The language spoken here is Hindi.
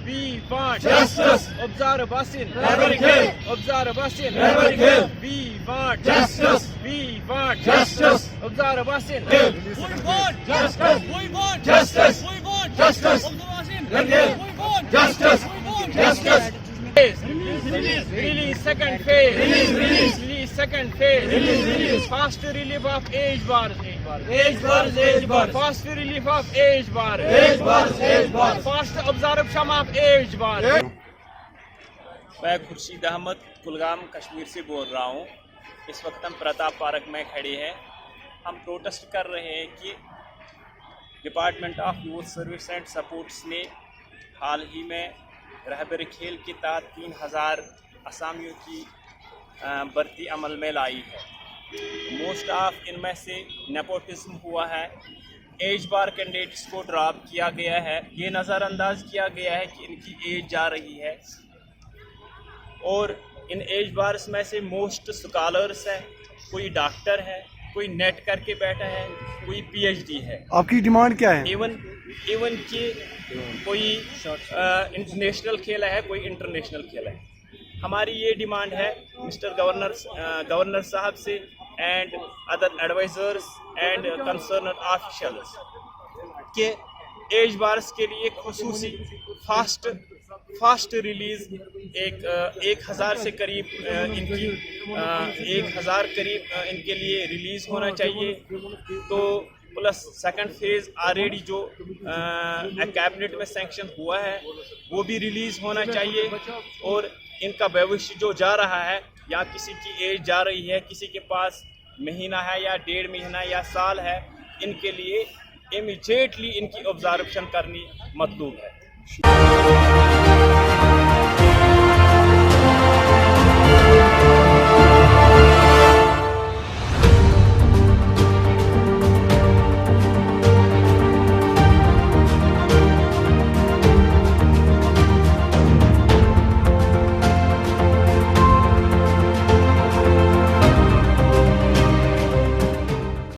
We want justice. Observe Basin. Never kill. Observe Basin. Never kill. We want Justice. We want Justice. Observe Basin. Kill. We want Justice. We want Justice. We want Justice. We Kill. want Justice. We want Justice. Release second phase. Release. Release second phase. Release. Fast relief of age bars. Age bars. Age bars. Fast relief of age bars. Age bars. Age bars. Fast absorption of age bars. मैं खुर्शीद अहमद कुलगाम कश्मीर से बोल रहा हूँ। इस वक्त हम प्रताप पार्क में खड़े हैं। हम प्रोटेस्ट कर रहे हैं कि department of youth service and supports ने हाल ही में रहबर खेल के तहत 3000 असामियों की भर्ती अमल में लाई है। मोस्ट ऑफ इनमें से नेपोटिज्म हुआ है। एज बार कैंडिडेट्स को ड्रॉप किया गया है। ये नज़रअंदाज किया गया है कि इनकी एज जा रही है और इन एज बार्स में से मोस्ट स्कॉलर्स हैं। कोई डॉक्टर है, कोई नेट करके बैठा है, कोई पीएचडी है। आपकी डिमांड क्या है? इवन कि कोई इंटरनेशनल खेला है, कोई इंटरनेशनल खेला है। हमारी ये डिमांड है मिस्टर गवर्नर साहब से and other advisers and concern officials के एज बार्स के लिए खुसूसी फास्ट रिलीज 1000 से करीब इनकी 1000 करीब इनके लिए रिलीज़ होना चाहिए। तो प्लस सेकंड फेज़ ऑलरेडी जो कैबिनेट में सैंक्शन हुआ है वो भी रिलीज़ होना चाहिए। और इनका भविष्य जो जा रहा है, या किसी की एज जा रही है, किसी के पास महीना है या 1.5 महीना या साल है, इनके लिए इमीडिएटली इनकी ऑब्जर्वेशन करनी मतलूब है।